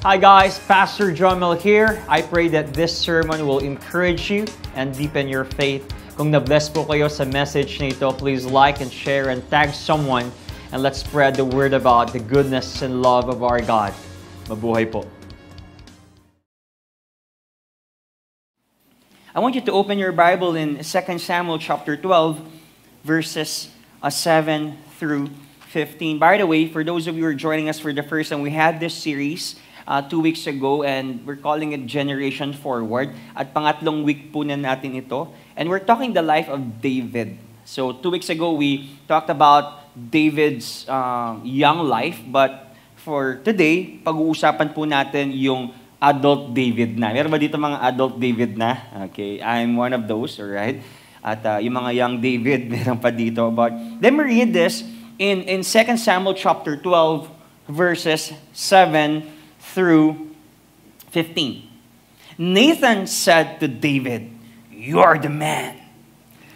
Hi guys, Pastor Jomel here. I pray that this sermon will encourage you and deepen your faith. Kung na-bless po kayo sa message nito, please like and share and tag someone and let's spread the word about the goodness and love of our God. Mabuhay po. I want you to open your Bible in 2 Samuel chapter 12, verses 7 through 15. By the way, for those of you who are joining us for the first time, we had this series 2 weeks ago and we're calling it Generation Forward. At pangatlong week po na natin ito. And we're talking the life of David. So 2 weeks ago, we talked about David's young life. But for today, pag-uusapan po natin yung adult David na. Meron ba dito mga adult David na? Okay, I'm one of those, alright? At yung mga young David, meron pa dito. But let me read this in 2 Samuel chapter 12, verses 7 through 15. Nathan said to David, "You are the man.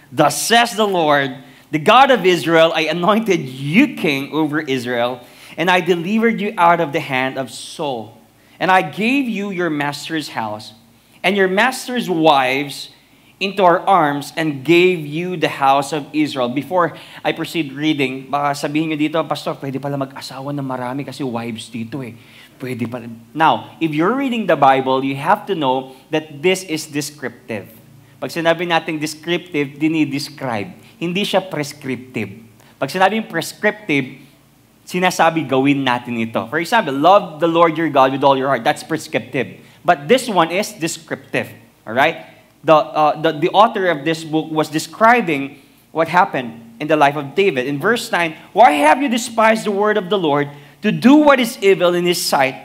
Thus says the Lord, the God of Israel, I anointed you king over Israel, and I delivered you out of the hand of Saul. And I gave you your master's house and your master's wives into our arms and gave you the house of Israel." Before I proceed reading, baka sabihin nyo dito, Pastor, pwede pala mag-asawa ng marami kasi wives dito eh. Pwede pala. Now, if you're reading the Bible, you have to know that this is descriptive. Pag sinabi natin descriptive, dinidescribe. Hindi siya prescriptive. Pag sinabing prescriptive, sinasabi gawin natin ito. For example, love the Lord your God with all your heart. That's prescriptive. But this one is descriptive. Alright? The author of this book was describing what happened in the life of David. In verse 9, "Why have you despised the word of the Lord to do what is evil in his sight?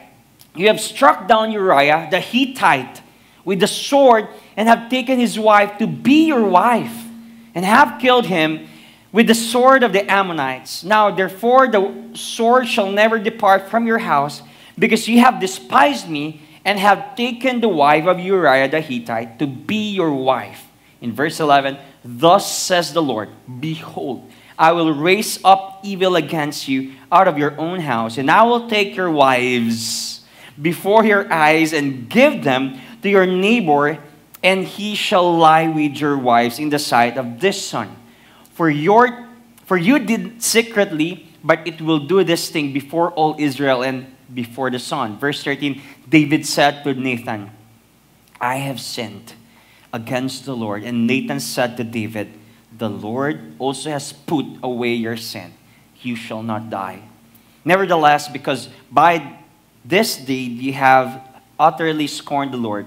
You have struck down Uriah the Hittite with the sword and have taken his wife to be your wife and have killed him with the sword of the Ammonites. Now, therefore, the sword shall never depart from your house, because you have despised me and have taken the wife of Uriah the Hittite to be your wife." In verse 11, "Thus says the Lord, behold, I will raise up evil against you out of your own house, and I will take your wives before your eyes and give them to your neighbor, and he shall lie with your wives in the sight of this son. For you did secretly, but it will do this thing before all Israel and before the sun." Verse 13, David said to Nathan, "I have sinned against the Lord." And Nathan said to David, "The Lord also has put away your sin. You shall not die. Nevertheless, because by this deed you have utterly scorned the Lord,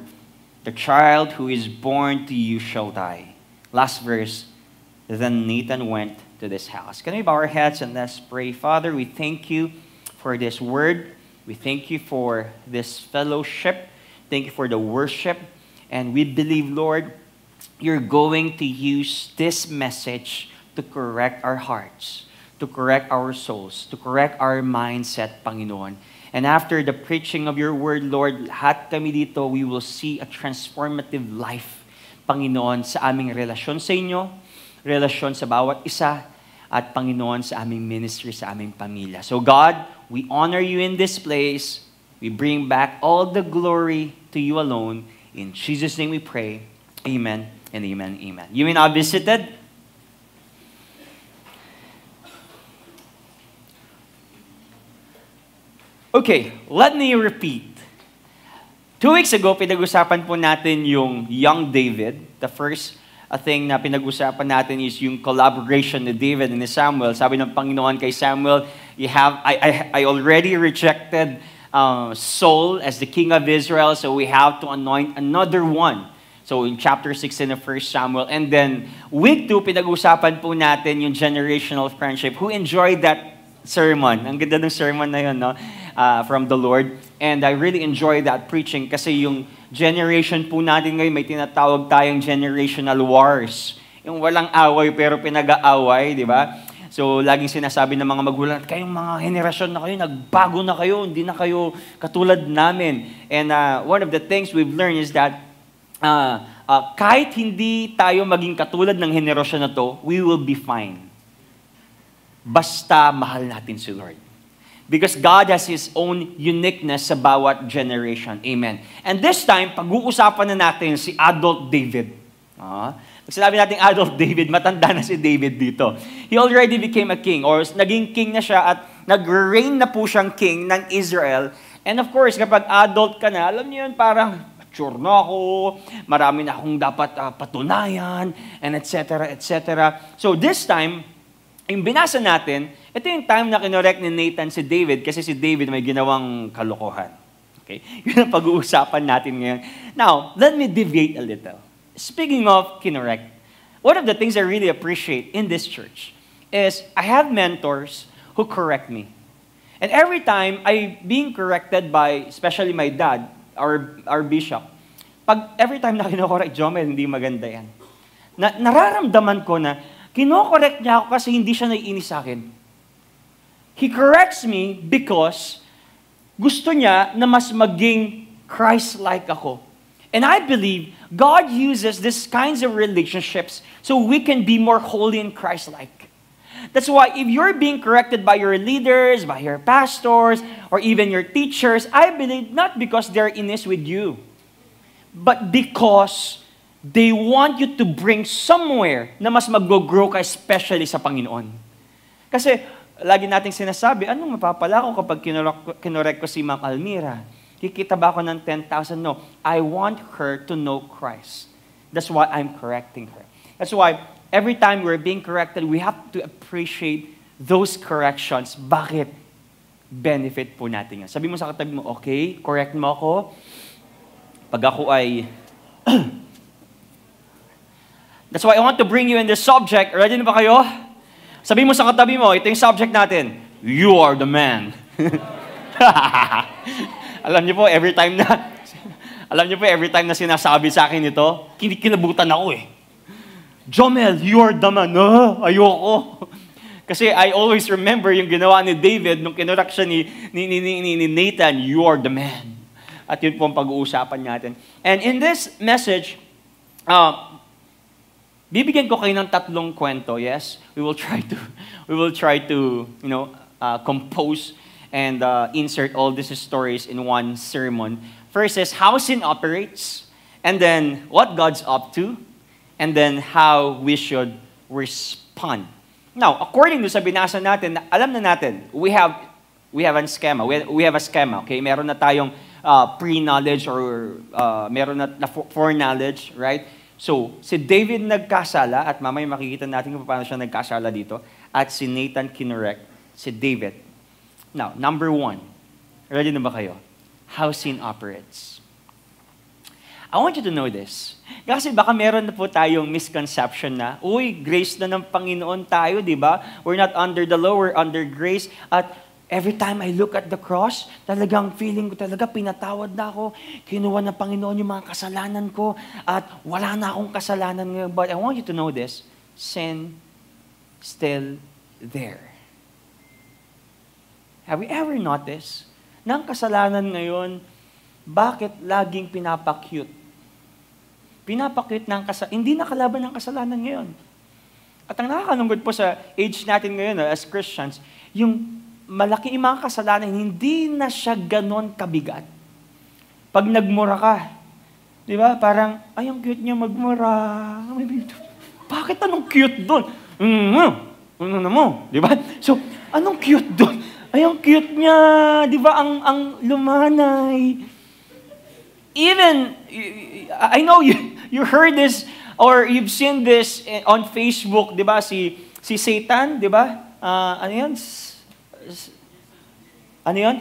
the child who is born to you shall die." Last verse. Then Nathan went to this house. Can we bow our heads and let's pray? Father, we thank you for this word. We thank you for this fellowship. Thank you for the worship. And we believe, Lord, you're going to use this message to correct our hearts, to correct our souls, to correct our mindset, Panginoon. And after the preaching of your word, Lord, lahat kami dito, we will see a transformative life, Panginoon, sa aming relasyon sa inyo, relasyon sa bawat isa, at Panginoon sa aming ministry, sa aming pamilya. So God, we honor you in this place. We bring back all the glory to you alone. In Jesus' name we pray. Amen and amen, amen. You may now be seated. Okay, let me repeat. 2 weeks ago, pinag-usapan po natin yung young David. The first thing na pinag-usapan natin is yung collaboration ni David and ni Samuel. Sabi ng Panginoon kay Samuel, I already rejected Saul as the king of Israel, so we have to anoint another one. So in chapter 16 of 1 Samuel. And then week 2, pinag-usapan po natin yung generational friendship. Who enjoyed that sermon? Ang ganda ng sermon na yun, no? From the Lord. And I really enjoyed that preaching kasi yung generation po natin ngayon, may tinatawag tayong generational wars. Yung walang away pero pinag-aaway, di ba? So, laging sinasabi ng mga magulang, kayong mga henerasyon na kayo, nagbago na kayo, hindi na kayo katulad namin. And one of the things we've learned is that kahit hindi tayo maging katulad ng henerasyon na to, we will be fine. Basta mahal natin si Lord. Because God has His own uniqueness sa bawat generation. Amen. And this time, pag-uusapan na natin si Adult David. Pag sinabi natin Adult David, matanda na si David dito. He already became a king, or naging king na siya at nag-reign na po siyang king ng Israel. And of course, kapag adult ka na, alam niyo yun, parang mature na ako, marami na akong dapat patunayan, and etc., etc. So this time, yung binasa natin, ito yung time na kinorek ni Nathan si David kasi si David may ginawang kalokohan. Okay? Yun ang pag-uusapan natin ngayon. Now, let me deviate a little. Speaking of kinorek, one of the things I really appreciate in this church is I have mentors who correct me. And every time I being corrected by, especially my dad, our bishop, every time na kinokorek, Jomel, hindi maganda yan. Nararamdaman ko na kinokorek niya ako kasi hindi siya naiinis sa akin. He corrects me because gusto niya na mas maging Christ-like ako. And I believe God uses these kinds of relationships so we can be more holy and Christ-like. That's why if you're being corrected by your leaders, by your pastors, or even your teachers, I believe not because they're in this with you, but because they want you to bring somewhere na mas mag-grow ka, especially sa Panginoon. Kasi, lagi nating sinasabi, anong mapapala ko kapag kinorek ko si Ma'am Almira? Kikita ba ako ng 10,000? No. I want her to know Christ. That's why I'm correcting her. That's why, every time we're being corrected, we have to appreciate those corrections. Bakit? Benefit po natin yan. Sabi mo sa katabi mo, okay, correct mo ako. Pag ako ay... That's why I want to bring you in this subject. Ready na ba kayo? Sabi mo sa katabi mo, ito yung subject natin. You are the man. Alam niyo po, every time na sinasabi sa akin ito, kinikilabutan ako eh. Jomel, you are the man. Ayoko. Kasi I always remember yung ginawa ni David nung kinurak siya ni Nathan, you are the man. At yun po ang pag-uusapan natin. And in this message, bibigyan ko kayo ng 3 kwento. Yes, we will try to compose and insert all these stories in one sermon. First is how sin operates, and then what God's up to, and then how we should respond. Now, according to sa binasa natin, alam na natin, we have a schema. We have a schema. Okay, meron na tayong pre-knowledge or meron na foreknowledge, right? So, si David nagkasala, at mamaya makikita natin kung paano siya nagkasala dito, at si Nathan kinorek si David. Now, number 1. Ready na ba kayo? How sin operates. I want you to know this. Kasi baka meron na po tayong misconception na, uy, grace na ng Panginoon tayo, di ba? We're not under the law, we're under grace. At every time I look at the cross, talagang feeling ko talaga, pinatawad na ako. Kinuha ng Panginoon yung mga kasalanan ko. At wala na akong kasalanan ngayon. But I want you to know this. Sin still there. Have you ever noticed na ang kasalanan ngayon, bakit laging pinapakyut? Pinapakyut ng kasalanan. Hindi nakalaban ng kasalanan ngayon. At ang nakakalungkot po sa age natin ngayon as Christians, yung malaki yung mga kasalanan, hindi na siya ganon kabigat. Pag nagmura ka, di ba? Parang, ay, ang cute niya magmura. Bakit anong cute doon? Ano mo? Di ba? So, anong cute doon? Ay, ang cute niya. Di ba? Ang lumanay. Even, I know you heard this or you've seen this on Facebook, di ba? Si Satan, di ba? Ano yan? Ano yun?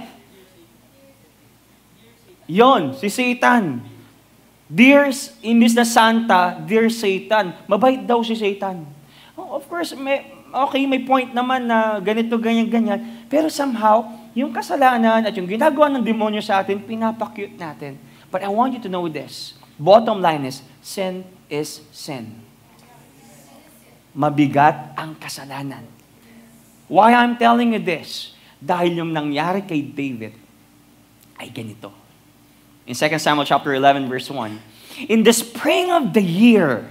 Yon, si Satan. Imbis na Santa, dear Satan. Mabait daw si Satan. Oh, of course, may point naman na ganito, ganyan, ganyan. Pero somehow, yung kasalanan at yung ginagawa ng demonyo sa atin, pinapakyut natin. But I want you to know this. Bottom line is, sin is sin. Mabigat ang kasalanan. Why I'm telling you this? Dahil yung nangyari kay David ay ganito. In 2 Samuel chapter 11 verse 1, in the spring of the year,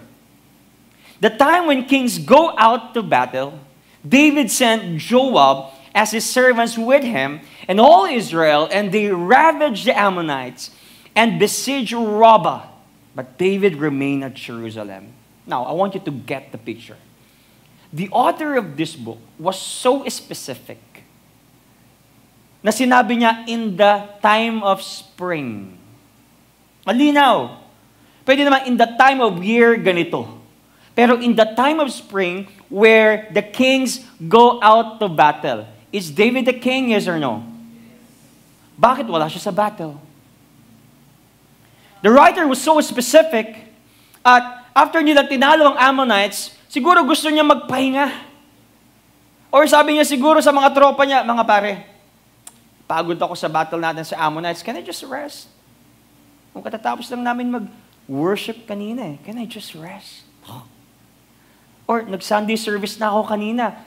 the time when kings go out to battle, David sent Joab as his servants with him, and all Israel, and they ravaged the Ammonites and besieged Rabbah. But David remained at Jerusalem. Now, I want you to get the picture. The author of this book was so specific na sinabi niya, in the time of spring. Malinaw. Pwede naman, in the time of year, ganito. Pero in the time of spring, where the kings go out to battle, is David the king, yes or no? Bakit wala siya sa battle? The writer was so specific, at after nila tinalo ang Ammonites, siguro gusto niya magpahinga. Or sabi niya siguro sa mga tropa niya, mga pare, pagod ako sa battle natin sa Ammonites, can I just rest? Kung katatapos lang namin mag-worship kanina, can I just rest? Or nag-Sunday service na ako kanina,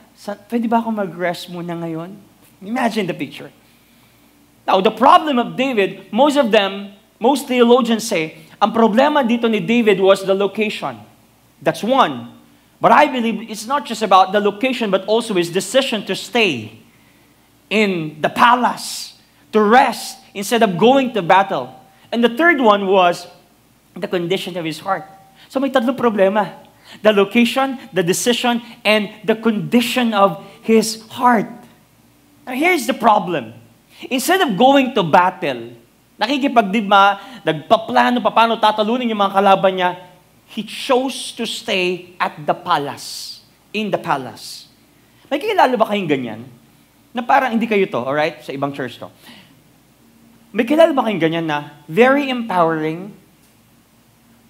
pwede ba ako mag-rest muna ngayon? Imagine the picture. Now, the problem of David, most theologians say, ang problema dito ni David was the location. That's one. But I believe it's not just about the location, but also his decision to stay in the palace, to rest, instead of going to battle. And the third one was the condition of his heart. So may tatlong problema. The location, the decision, and the condition of his heart. Now here's the problem. Instead of going to battle, nakikipagdigma, nagpaplano paano tatalunin yung mga kalaban niya, he chose to stay at the palace, in the palace. May kilala ba kayong ganyan? Na parang hindi kayo to, alright? Sa ibang church to. May kilala ba kayong ganyan na very empowering?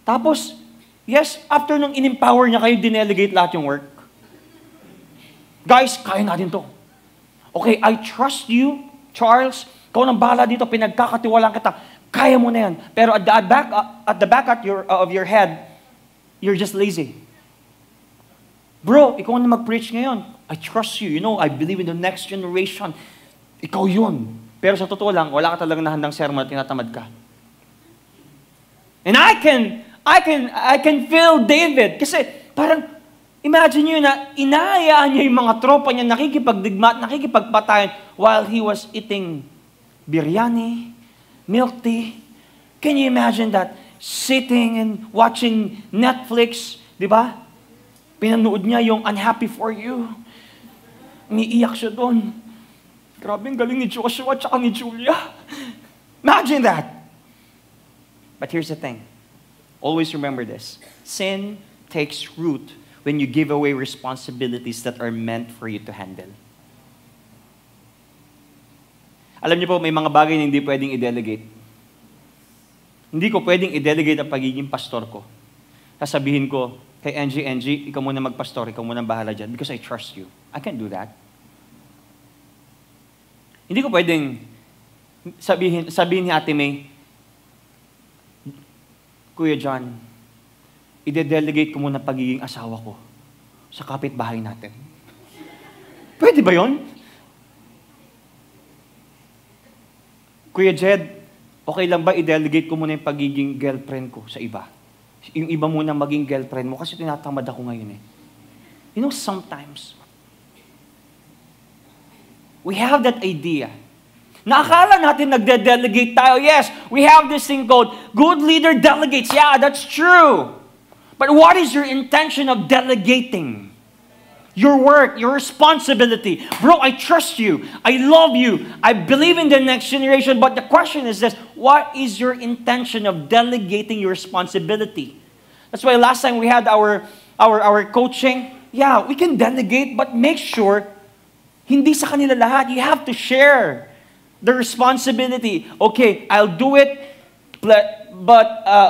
Tapos, yes, after nung in-empower niya kayo, dinelegate lahat yung work. Guys, kaya natin to. Okay, I trust you, Charles. Ikaw nang bahala dito, pinagkakatiwalaan kita. Kaya mo na yan. Pero at the back of your head, you're just lazy. Bro, ikaw na mag-preach ngayon. I trust you. You know, I believe in the next generation. Ikaw yun. Pero sa totoo lang, wala ka talagang nahandang sermon at tinatamad ka. And I can feel David. Kasi parang, imagine nyo na inaayaan niya yung mga tropa niya nakikipagdigma at nakikipagpatayan while he was eating biryani, milk tea. Can you imagine that? Sitting and watching Netflix, di ba? Pinanood niya yung Unhappy for You. Umiiyak siya doon. Grabe, ang galing ni Joshua at ni Julia. Imagine that. But here's the thing. Always remember this. Sin takes root when you give away responsibilities that are meant for you to handle. Alam niyo po, may mga bagay na hindi pwedeng i-delegate. Hindi ko pwedeng i-delegate ang pagiging pastor ko. Sasabihin ko, kay Angie, ikaw muna magpastor, ikaw muna bahala dyan because I trust you. I can't do that. Hindi ko pwedeng sabihin ni Ate May, Kuya John, i-delegate ko muna pagiging asawa ko sa kapitbahay natin. Pwede ba yon? Kuya Jed, okay lang ba i-delegate ko muna yung pagiging girlfriend ko sa iba? Yung iba muna maging girlfriend mo kasi tinatamad ako ngayon eh. You know, sometimes, we have that idea. Naakala natin nagde-delegate tayo. Yes, we have this thing called good leader delegates. Yeah, that's true. But what is your intention of delegating? Your work, your responsibility. Bro, I trust you. I love you. I believe in the next generation. But the question is this, what is your intention of delegating your responsibility? That's why last time we had our coaching, yeah, we can delegate, but make sure hindi sa kanila lahat. You have to share the responsibility. Okay, I'll do it, but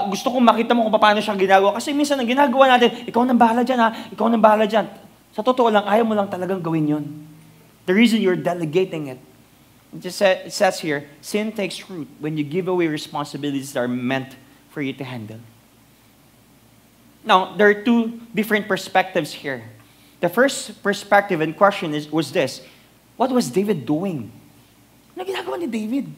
gusto kong makita mo kung paano siya ginagawa. Kasi minsan ang ginagawa natin, ikaw nang bahala dyan ha, ikaw nang bahala dyan. Sa totoo lang, ayaw mo lang talagang gawin yun. The reason you're delegating it. It says here, sin takes root when you give away responsibilities that are meant for you to handle. Now, there are two different perspectives here. The first perspective and question was this, what was David doing? Ano ginagawa ni David?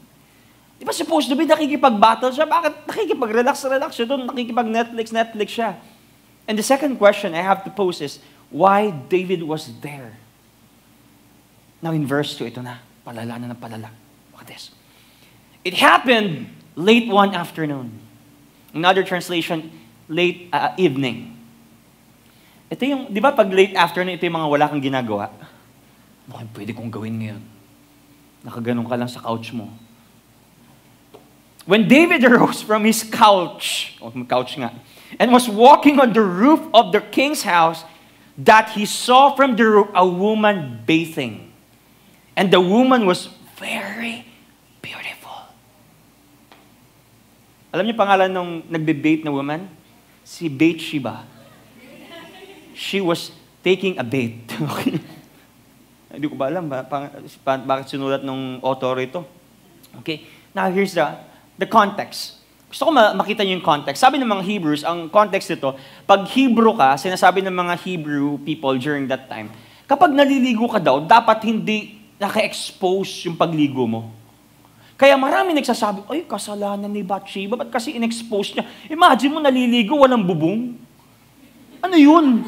Di ba supposed to be nakikipag-battle siya? Bakit nakikipag-relax siya doon? Nakikipag-Netflix siya. And the second question I have to pose is, why David was there? Now in verse 2, ito na, palala na ng palala. Look at this. It happened late one afternoon. Another translation, late evening. Ito yung, di ba pag late afternoon, ito yung mga wala kang ginagawa. Bakit pwede kong gawin ngayon? Nakaganon ka lang sa couch mo. When David arose from his couch nga, and was walking on the roof of the king's house, that he saw from the roof a woman bathing. And the woman was very beautiful. Alam niyo pangalan nung nagbe-bait na woman? Si Bathsheba. She was taking a bait. Okay. Hindi ko ba alam bakit sinulat ng author ito. Okay. Now here's the context. Gusto ko makita niyo yung context. Sabi ng mga Hebrews, ang context nito, pag Hebrew ka, sinasabi ng mga Hebrew people during that time, kapag naliligo ka daw, dapat hindi naka-expose yung pagligo mo. Kaya marami nagsasabi, ay, kasalanan ni Bathsheba, ba't kasi in-expose niya? Imagine mo, naliligo, walang bubong. Ano yun?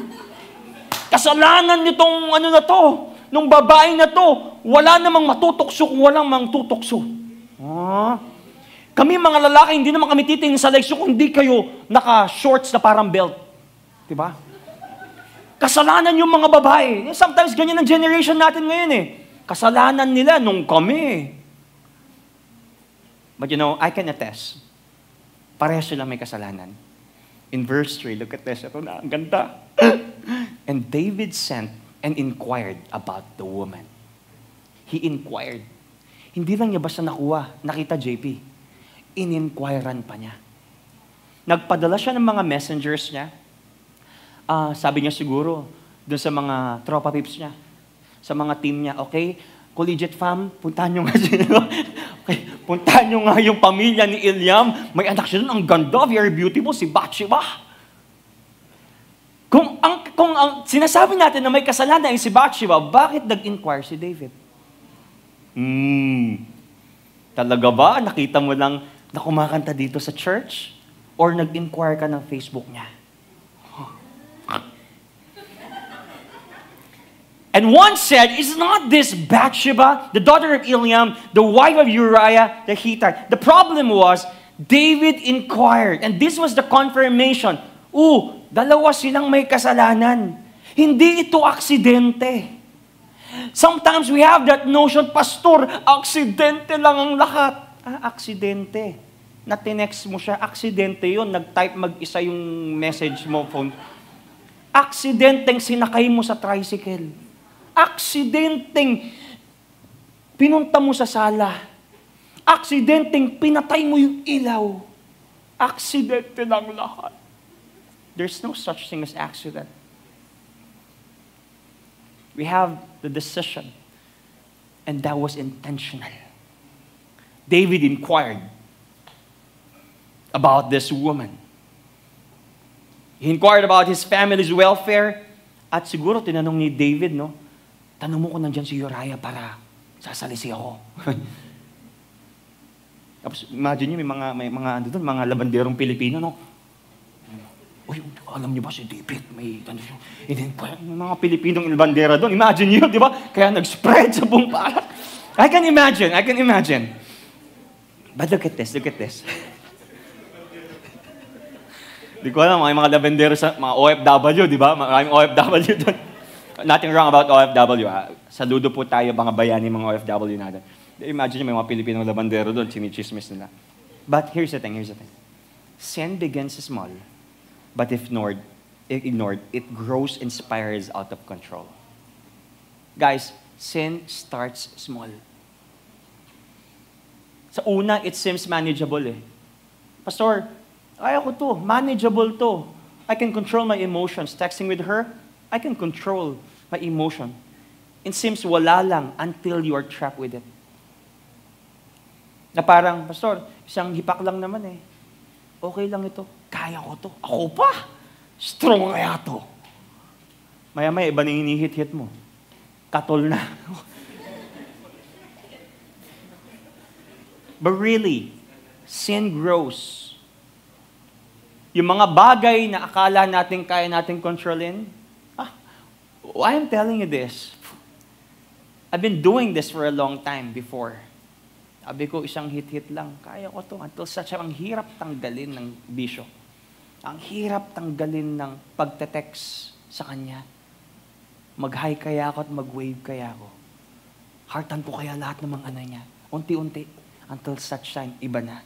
Kasalanan nitong ano na to, nung babae na to, wala namang matutokso kung walang mangtutokso. Kami mga lalaki, hindi naman kami titingin sa legs kung hindi kayo naka-shorts na parang belt. Diba? Kasalanan yung mga babae. Sometimes ganyan ang generation natin ngayon eh. Kasalanan nila nung kami. But you know, I can attest. Parehas sila may kasalanan. In verse 3, look at this. Ito na, ang ganda. And David sent and inquired about the woman. He inquired. Hindi lang niya basta nakita JP. In-inquiran pa niya. Nagpadala siya ng mga messengers niya. Sabi niya siguro, dun sa mga tropa pips niya, sa mga team niya, okay, collegiate fam, puntahan niyo nga okay, puntahan niyo nga yung pamilya ni Eliam. May anak siya dun, ang ganda, very beautiful, si Bathsheba. Kung ang sinasabi natin na may kasalanan ay si Bathsheba, bakit nag-inquire si David? Talaga ba? Nakita mo lang na kumakanta dito sa church? Or nag-inquire ka ng Facebook niya? And one said, is not this Bathsheba, the daughter of Eliam, the wife of Uriah the Hittite? The problem was, David inquired, and this was the confirmation. Dalawa silang may kasalanan. Hindi ito aksidente. Sometimes we have that notion, Pastor, aksidente lang ang lahat. Aksidente. Na tinext mo siya, aksidente yun. Nag-type mag-isa yung message mo, phone. Aksidenteng sinakay mo sa tricycle. Aksidenteng pinunta mo sa sala. Aksidenteng pinatay mo yung ilaw. Aksidente lang lahat. There's no such thing as accident. We have the decision. And that was intentional. David inquired about this woman. He inquired about his family's welfare. At siguro tinanong ni David, tanong mo ko nandyan si Uriah para sasalisi ako. Tapos imagine nyo, may mga labanderong Pilipino, Uy, alam niyo ba si David, may mga Pilipinong bandera doon. Imagine niyo, di ba? Kaya nag-spread sa buong palat. I can imagine. But look at this. Di ko alam, mga labandero sa mga OFW, di ba? Maraming OFW doon. Nothing wrong about OFW. Saludo po tayo, mga bayani, mga OFW natin. Imagine niyo, may mga Pilipinong labandero doon, sinichismis nila. But here's the thing. Sin begins small. But if ignored, it grows and spirals out of control. Guys, sin starts small. Sa una, it seems manageable Pastor, kaya ko to, manageable to. I can control my emotions. Texting with her, I can control my emotion. It seems wala lang until you are trapped with it. Na parang, Pastor, isang hipak lang naman Okay lang ito. Kaya ko to. Ako pa! Strong kaya to. Maya-maya, iba na hinihit-hit mo. Katol na. But really, sin grows. Yung mga bagay na akala natin kaya natin kontrolin, I'm telling you this. I've been doing this for a long time before. Sabi ko, isang hit-hit lang. Kaya ko to. Until such ang hirap tanggalin ng bisyo. Ang hirap tanggalin ng pagte-text sa kanya. Mag-hi kaya ako at mag-wave kaya ako. Heartan ko kaya lahat ng mga niya. Unti-unti. Until such time, iba na.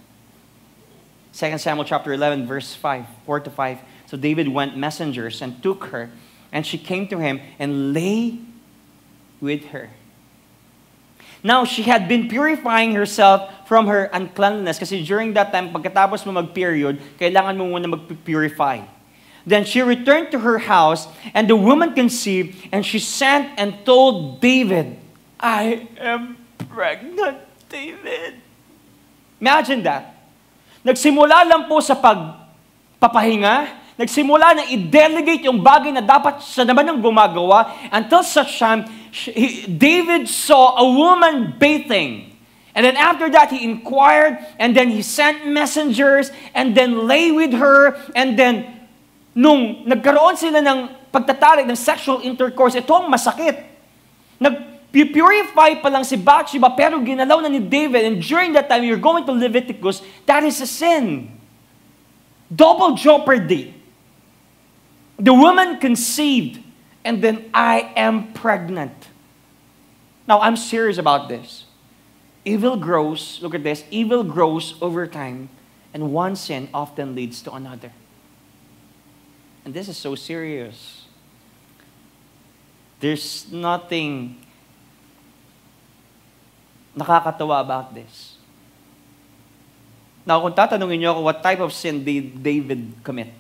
2 Samuel chapter 11, verse 5, 4 to 5. So David went messengers and took her, and she came to him and lay with her. Now, she had been purifying herself from her uncleanness. Kasi during that time, pagkatapos mo mag-period, kailangan mo muna mag-purify. Then she returned to her house, and the woman conceived, and she sent and told David, I am pregnant, David. Imagine that. Nagsimula lang po sa pagpapahinga, nagsimula na i-delegate yung bagay na dapat siya naman ang gumagawa until such time, David saw a woman bathing. And then after that, he inquired, and then he sent messengers, and then lay with her, and then nung nagkaroon sila ng pagtatalik ng sexual intercourse, ito ang masakit. Nag-purify pa lang si Bathsheba, pero ginalaw na ni David, and during that time, you're going to Leviticus, that is a sin. Double jeopardy. The woman conceived, and then I am pregnant. Now, I'm serious about this. Evil grows, look at this, evil grows over time, and one sin often leads to another. And this is so serious. There's nothing nakakatawa about this. Now, kung tatanungin niyo ako, what type of sin did David commit?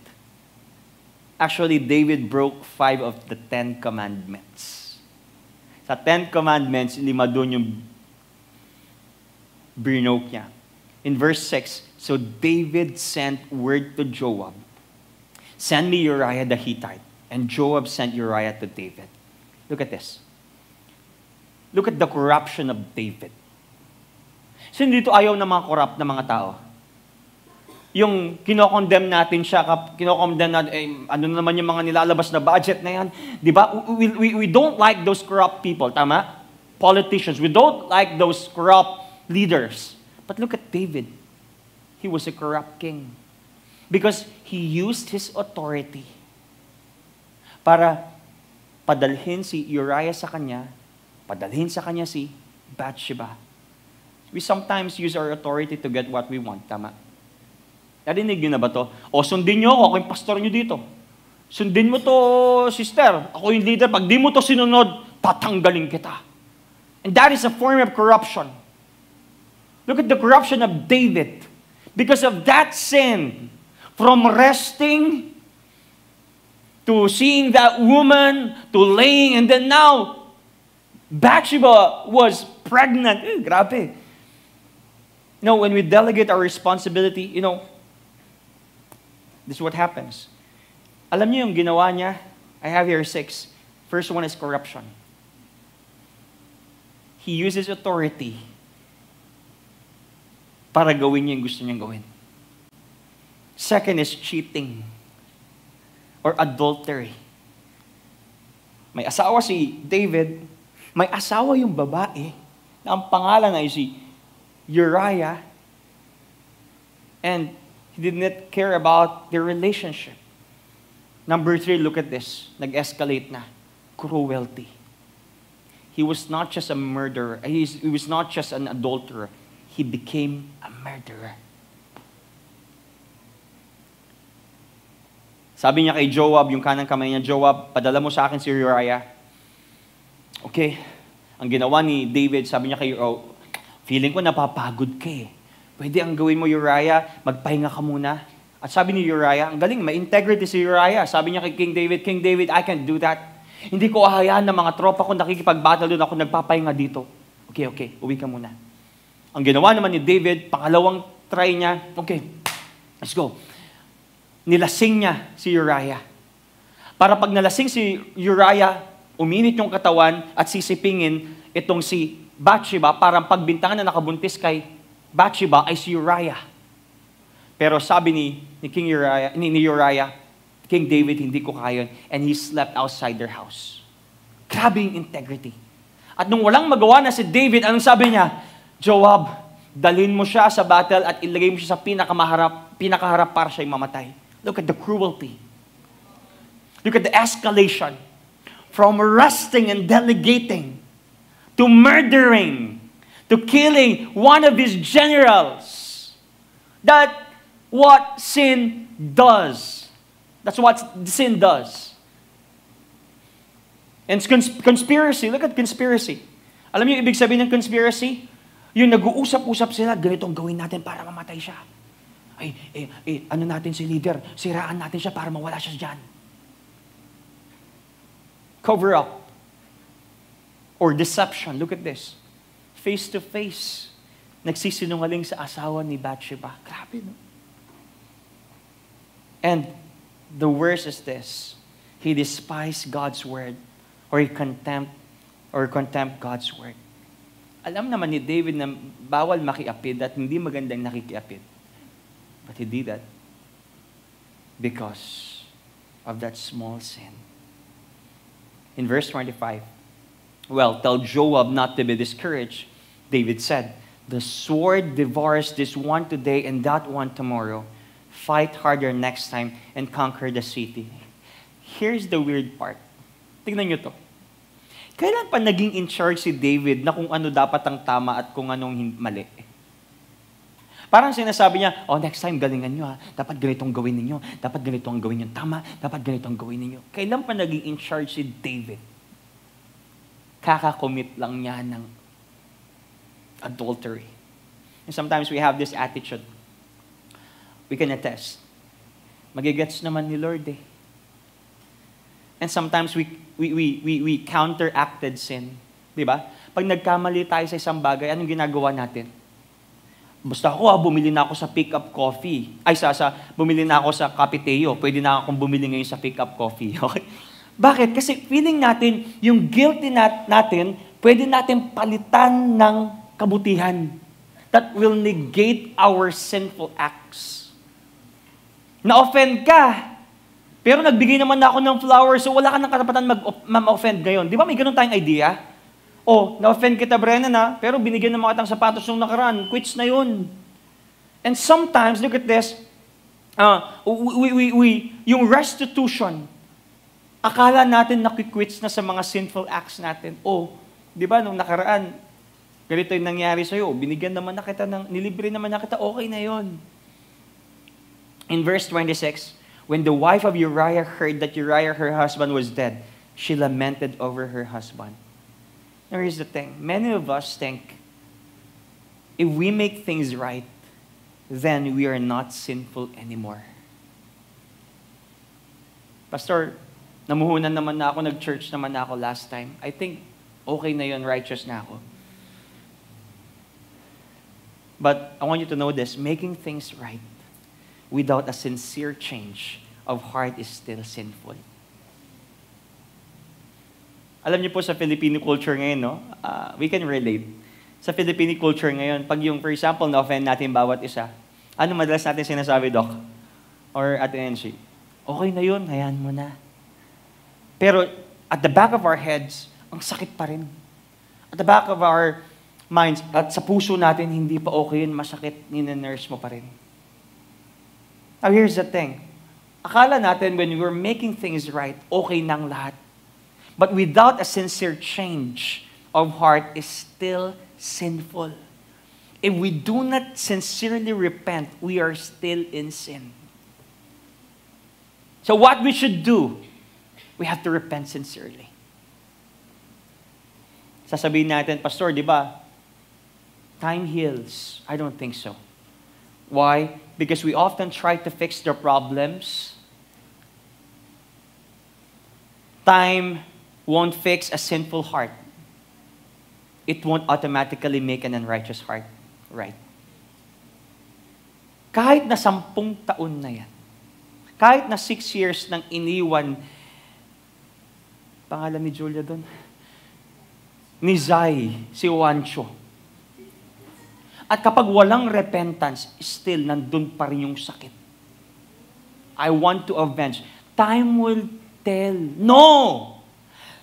Actually, David broke 5 of the 10 commandments. Sa 10 commandments, 5 doon yung binoke niya. In verse 6, so David sent word to Joab, send me Uriah the Hittite. And Joab sent Uriah to David. Look at this. Look at the corruption of David. Sino dito ayaw ng mga corrupt na mga tao? Yung kinokondemn natin siya, kinokondemn natin, ano naman yung mga nilalabas na budget na yan. Di ba? We don't like those corrupt people, tama? Politicians. We don't like those corrupt leaders. But look at David. He was a corrupt king. Because he used his authority para padalhin si Uriah sa kanya, padalhin sa kanya si Bathsheba. We sometimes use our authority to get what we want, tama? Narinig nyo na ba to? O, sundin nyo ako yung pastor nyo dito. Sundin mo to, sister. Ako yung leader. Pag di mo to sinunod, tatanggalin kita. And that is a form of corruption. Look at the corruption of David. Because of that sin, from resting to seeing that woman, to laying, and then now, Bathsheba was pregnant. Grabe. You know, when we delegate our responsibility, you know, this is what happens. Alam niyo yung ginawa niya? I have here 6. First one is corruption. He uses authority para gawin niya yung gusto niyang gawin. Second is cheating or adultery. May asawa si David, may asawa yung babae na ang pangalan ay si Uriah, and he did not care about their relationship. Number 3, look at this. Nag-escalate na. Cruelty. He was not just a murderer. He was not just an adulterer. He became a murderer. Sabi niya kay Joab, yung kanang kamay niya, Joab, padala mo sa akin si Uriah. Okay. Ang ginawa ni David, sabi niya kay feeling ko napapagod ka eh. Pwede ang gawin mo, Uriah, magpahinga ka muna. At sabi ni Uriah, ang galing, may integrity si Uriah. Sabi niya kay King David, I can do that. Hindi ko ahayaan ng mga tropa ko nakikipag-battle doon, ako nagpapahinga dito. Okay, uwi ka muna. Ang ginawa naman ni David, pangalawang try niya, okay, let's go. Nilasing niya si Uriah. Para pag nalasing si Uriah, uminit yung katawan at sisipingin itong si Bathsheba, parang pagbintangan na nakabuntis kay Bathsheba ay si Uriah. Pero sabi ni Uriah, King David, hindi ko kaya yun. And he slept outside their house. Grabe yung integrity. At nung walang magawa na si David, anong sabi niya? Joab, dalhin mo siya sa battle at ilagay mo siya sa pinakaharap para siya'y mamatay. Look at the cruelty. Look at the escalation. From arresting and delegating to murdering, to killing one of his generals. That's what sin does. That's what sin does. And conspiracy, look at conspiracy. Alam niyo ibig sabihin ng conspiracy? Yung nag-uusap-usap sila, ganito ang gawin natin para mamatay siya. Ano natin si leader? Siraan natin siya para mawala siya dyan. Cover up. Or deception. Look at this. Face to face. Nagsisinungaling sa asawa ni Bathsheba. Grabe, no? And the worst is this. He despised God's word. Or contempt God's word. Alam naman ni David na bawal makiapid at hindi magandang nakikiapid. But he did that because of that small sin. In verse 25, well, tell Joab not to be discouraged. David said, the sword devours this one today and that one tomorrow. Fight harder next time and conquer the city. Here's the weird part. Tingnan nyo to. Kailan pa naging in charge si David na kung ano dapat ang tama at kung anong mali? Parang sinasabi niya, next time galingan nyo ha. Dapat ganitong gawin ninyo. Dapat ganito ang gawin yung tama. Dapat ganito ang gawin ninyo. Kailan pa naging in charge si David? Kakakommit lang niya ng adultery. And sometimes we have this attitude. We can attest. Magigets naman ni Lord eh. And sometimes we counteracted sin. Di ba? Pag nagkamali tayo sa isang bagay, anong ginagawa natin? Basta ako bumili na ako sa pick-up coffee. Bumili na ako sa Capiteo. Pwede na akong bumili ngayon sa pick-up coffee. Okay? Bakit? Kasi feeling natin, yung guilty natin, pwede natin palitan ng kabutihan that will negate our sinful acts. Na-offend ka, pero nagbigay naman na ako ng flowers, so wala ka ng karapatan ma-offend ngayon. Di ba may ganun tayong idea? Na-offend kita, Brennan, pero binigyan ng mga kitang sapatos nung nakaraan, quits na yun. And sometimes, look at this, yung restitution, akala natin nakikwits na sa mga sinful acts natin. Di ba, nung nakaraan, ganito yung nangyari sa'yo, binigyan naman na kita, nilibre naman na kita, okay na yun. In verse 26, when the wife of Uriah heard that Uriah, her husband, was dead, she lamented over her husband. Now here's the thing. Many of us think, if we make things right, then we are not sinful anymore. Pastor, namuhunan naman na ako, nag-church naman na ako last time. I think, okay na yun, righteous na ako. But I want you to know this, making things right without a sincere change of heart is still sinful. Alam niyo po sa Filipino culture ngayon, no? We can relate. Sa Filipino culture ngayon, pag yung, for example, na-offend natin bawat isa, ano madalas natin sinasabi, Doc? Or Ate Enshi? Okay na yun, hayaan mo na. Pero at the back of our heads, ang sakit pa rin. At the back of our minds, at sa puso natin, hindi pa okay yun, masakit, ninanurse mo pa rin. Now, here's the thing. Akala natin when we were making things right, okay nang lahat. But without a sincere change of heart is still sinful. If we do not sincerely repent, we are still in sin. So what we should do, we have to repent sincerely. Sasabihin natin, Pastor, di ba, time heals. I don't think so. Why? Because we often try to fix the problems. Time won't fix a sinful heart. It won't automatically make an unrighteous heart right. Kahit na 10 taon na yan, kahit na 6 years nang iniwan, pangalan ni Julia doon, ni Zai, si Juancho. At kapag walang repentance, still nandun pa rin yung sakit. I want to avenge. Time will tell. No!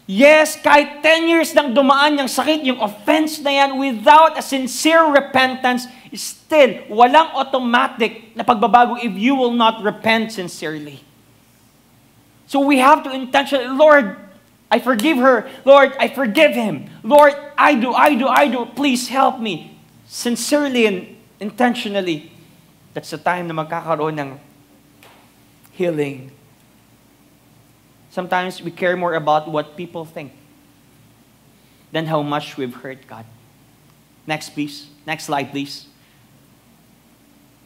Yes, kahit 10 years nang dumaan yung sakit, yung offense na yan, without a sincere repentance, still, walang automatic na pagbabago if you will not repent sincerely. So we have to intentionally, Lord, I forgive her. Lord, I forgive him. Lord, I do. Please help me. Sincerely and intentionally. That's the time na magkakaroon ng healing. Sometimes we care more about what people think than how much we've hurt God. Next, please. Next slide, please.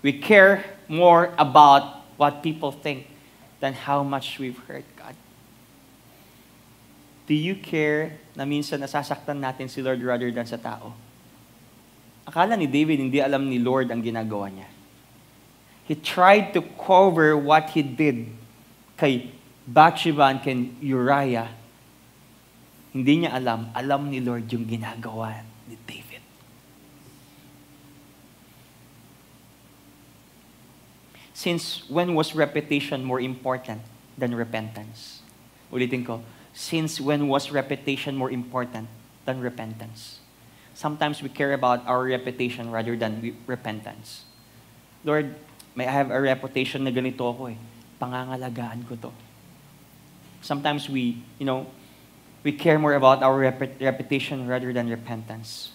We care more about what people think than how much we've hurt God. Do you care na minsan nasasaktan natin si Lord rather than sa tao? Akala ni David, hindi alam ni Lord ang ginagawa niya. He tried to cover what he did kay Bathsheba and kay Uriah. Hindi niya alam ni Lord yung ginagawa ni David. Since when was reputation more important than repentance? Ulitin ko, since when was reputation more important than repentance? Sometimes we care about our reputation rather than repentance. Lord, may I have a reputation na ganito ako eh. Pangangalagaan ko to. Sometimes we care more about our reputation rather than repentance.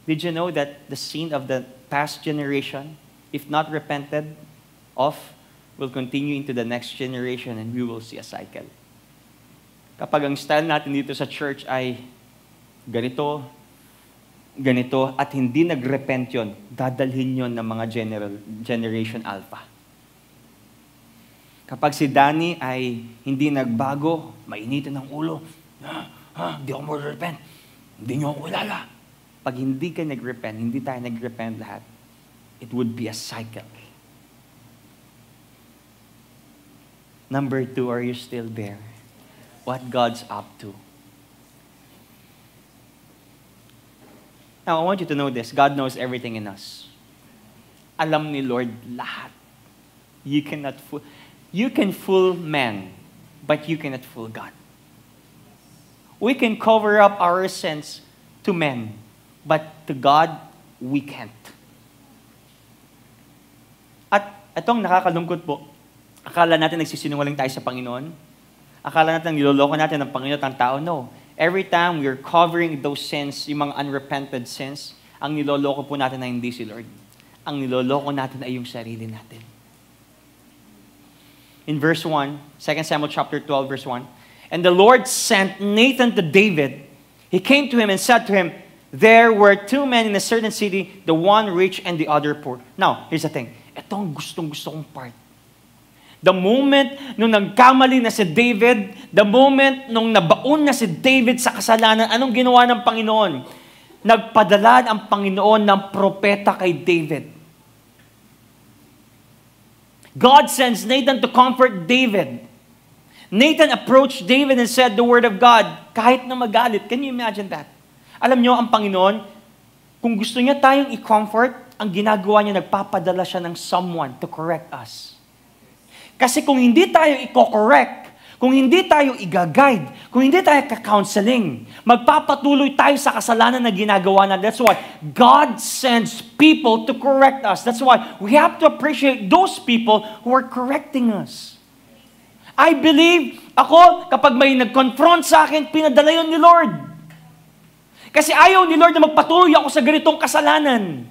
Did you know that the sin of the past generation, if not repented of, will continue into the next generation and we will see a cycle? Kapag ang style natin dito sa church ay ganito, at hindi nag-repent yun, dadalhin yun ng mga Generation Alpha. Kapag si Danny ay hindi nagbago, mainitin ng ulo, hindi ako mag-repent, hindi niyo ako kilala. Pag hindi ka nag-repent, hindi tayo nag-repent lahat, it would be a cycle. Number 2, are you still there? What God's up to? Now, I want you to know this. God knows everything in us. Alam ni Lord lahat. You can fool man, but you cannot fool God. We can cover up our sins to men, but to God, we can't. At itong nakakalungkot po, akala natin nagsisinungaling tayo sa Panginoon. Akala natin niloloko natin ng Panginoon at ang tao. No. Every time we're covering those sins, yung mga unrepented sins, ang niloloko po natin na hindi si Lord. Ang niloloko natin ay yung sarili natin. In verse 1, 2 Samuel chapter 12, verse 1, and the Lord sent Nathan to David. He came to him and said to him, there were 2 men in a certain city, the one rich and the other poor. Now, here's the thing. Ito ang gustong-gusto kong part. The moment nung nagkamali na si David, the moment nung nabaon na si David sa kasalanan, anong ginawa ng Panginoon? Nagpadala ang Panginoon ng propeta kay David. God sends Nathan to comfort David. Nathan approached David and said the word of God, kahit na magalit. Can you imagine that? Alam nyo, ang Panginoon, kung gusto niya tayong i-comfort, ang ginagawa niya, nagpapadala siya ng someone to correct us. Kasi kung hindi tayo i-correct, kung hindi tayo i-guide, kung hindi tayo ka-counseling, magpapatuloy tayo sa kasalanan na ginagawa na. That's why God sends people to correct us. That's why we have to appreciate those people who are correcting us. I believe, ako, kapag may nag-confront sa akin, pinadala yun ni Lord. Kasi ayaw ni Lord na magpatuloy ako sa ganitong kasalanan.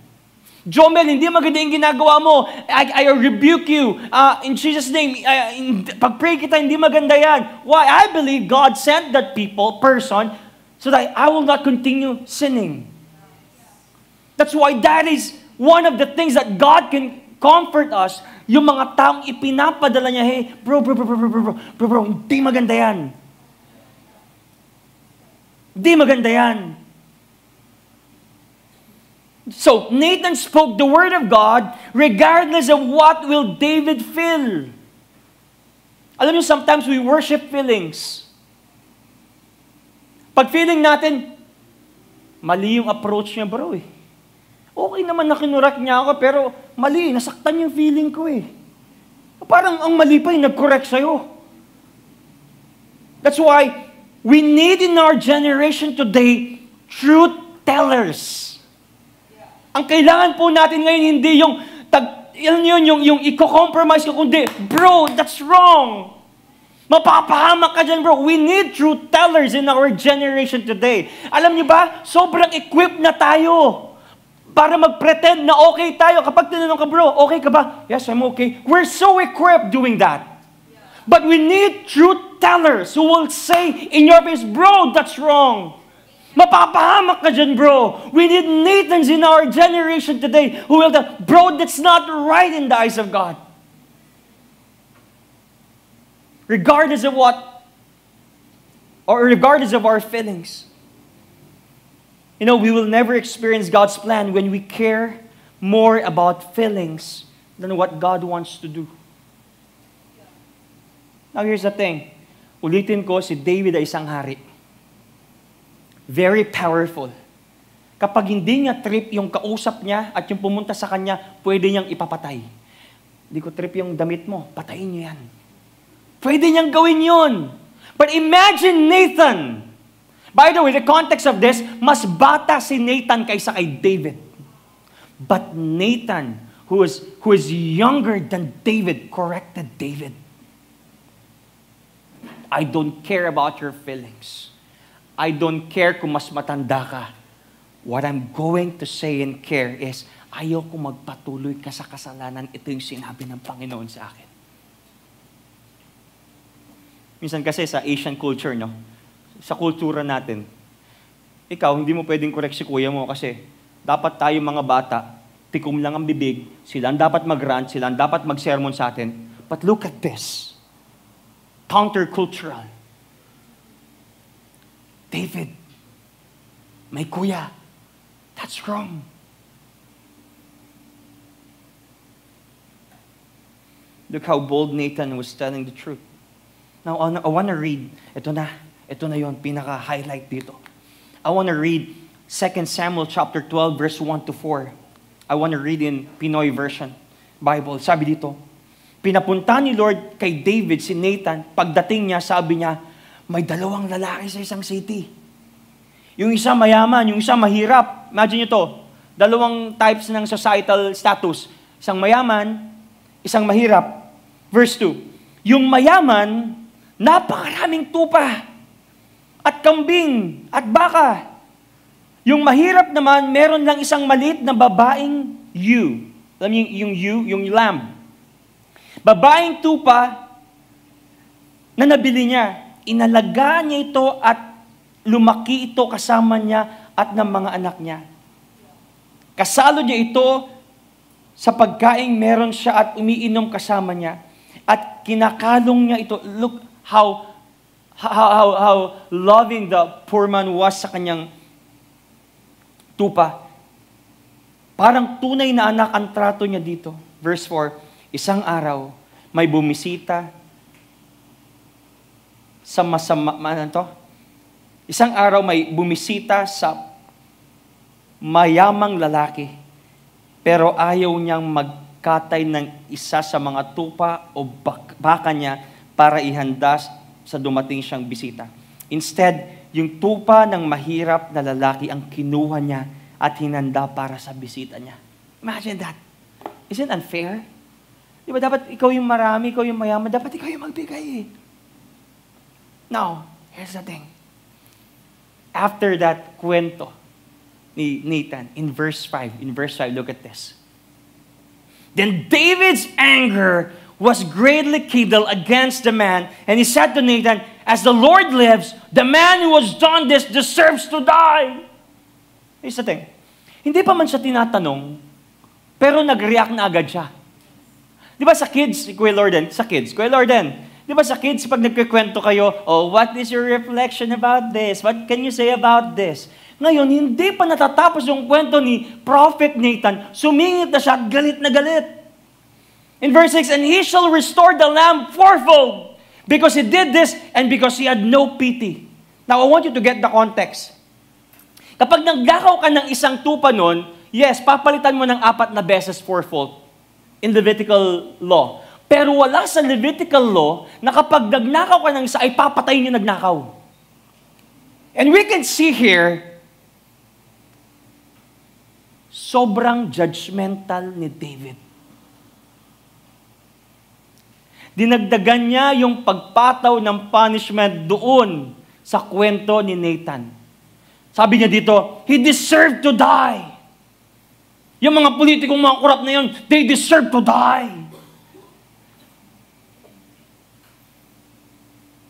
Jomel, hindi maganda yung ginagawa mo. I rebuke you. In Jesus' name, pag-pray kita, hindi maganda yan. Why? I believe God sent that person, so that I will not continue sinning. That's why that is one of the things that God can comfort us. Yung mga taong ipinapadala niya, hey, bro, hindi maganda yan. Hindi maganda yan. So, Nathan spoke the word of God regardless of what will David feel. Alam niyo, sometimes we worship feelings. Pag feeling natin, mali yung approach niya, bro eh. Okay naman na kinurak niya ako, pero mali, nasaktan yung feeling ko eh. Parang ang mali pa yung nag-correct sa'yo. That's why, We need in our generation today truth tellers. Ang kailangan po natin ngayon hindi yung i-compromise ko, kundi, bro, that's wrong. Mapapahamak ka dyan, bro. We need truth tellers in our generation today. Alam niyo ba, sobrang equipped na tayo para mag-pretend na okay tayo. Kapag tinanong ka, bro, okay ka ba? Yes, I'm okay. We're so equipped doing that. But we need truth tellers who will say in your face, bro, that's wrong. Mapapahamak ka dyan, bro. We need Nathans in our generation today who will tell, bro, that's not right in the eyes of God. Regardless of what, or regardless of our feelings. You know, we will never experience God's plan when we care more about feelings than what God wants to do. Now, here's the thing. Ulitin ko, si David ay isang hari. Very powerful. Kapag hindi niya trip yung kausap niya at yung pumunta sa kanya, pwede niyang ipapatay. Hindi ko trip yung damit mo, patayin niyo yan. Pwede niyang gawin yun. But imagine Nathan. By the way, the context of this, mas bata si Nathan kaysa kay David. But Nathan, who is younger than David, corrected David. I don't care about your feelings. I don't care kung mas matanda ka. What I'm going to say and care is, ayaw ko magpatuloy ka sa kasalanan. Ito yung sinabi ng Panginoon sa akin. Minsan kasi sa Asian culture, no? Sa kultura natin, ikaw, hindi mo pwedeng correct si kuya mo kasi dapat tayo mga bata, tikom lang ang bibig, sila ang dapat mag-rant, sila ang dapat mag-sermon sa atin. But look at this. Countercultural. David, may kuya. That's wrong. Look how bold Nathan was telling the truth. Now, I want to read. Ito na yon, pinaka-highlight dito. I want to read 2 Samuel chapter 12, verse 1 to 4. I want to read in Pinoy version Bible. Sabi dito, pinapunta ni Lord kay David si Nathan. Pagdating niya, sabi niya, may dalawang lalaki sa isang city. Yung isa mayaman, yung isa mahirap. Imagine nyo to, dalawang types ng societal status. Isang mayaman, isang mahirap. Verse 2, yung mayaman, napakaraming tupa at kambing at baka. Yung mahirap naman, meron lang isang maliit na babaeng ewe. Alam niyo yung ewe, yung lamb. Babaeng tupa na nabili niya. Inalagaan niya ito at lumaki ito kasama niya at ng mga anak niya. Kasalo niya ito sa pagkaing meron siya at umiinom kasama niya. At kinakalong niya ito. Look how loving the poor man was sa kanyang tupa. Parang tunay na anak ang trato niya dito. Verse 4, isang araw, may bumisita sa isang araw may bumisita sa mayamang lalaki, pero ayaw niyang magkatay ng isa sa mga tupa o baka niya para ihanda sa dumating siyang bisita. Instead, yung tupa ng mahirap na lalaki ang kinuha niya at hinanda para sa bisita niya. Imagine that. Isn't it unfair? Di ba dapat ikaw yung marami, ikaw yung mayaman, dapat ikaw yung magbigay eh. Now, here's the thing. After that kwento ni Nathan, in verse 5, look at this. Then David's anger was greatly kindled against the man, and he said to Nathan, as the Lord lives, the man who has done this deserves to die. Here's the thing. Hindi pa man siya tinatanong, pero nag-react na agad siya. Di ba sa kids, Kuya Lorden, di ba sa kids, pag nagkikwento kayo, oh, what is your reflection about this? What can you say about this? Ngayon, hindi pa natatapos yung kwento ni Prophet Nathan, sumingit na siya, galit na galit. In verse 6, and he shall restore the lamb fourfold, because he did this, and because he had no pity. Now, I want you to get the context. Kapag nagnakaw ka ng isang tupa nun, yes, papalitan mo ng 4 na beses fourfold in Levitical law. Pero wala sa Levitical law na kapag nagnakaw ka ng isa, ay papatayin yung nagnakaw. And we can see here, sobrang judgmental ni David. Dinagdagan niya yung pagpataw ng punishment doon sa kwento ni Nathan. Sabi niya dito, he deserved to die. Yung mga politikong mga kurap na yun, they deserve to die.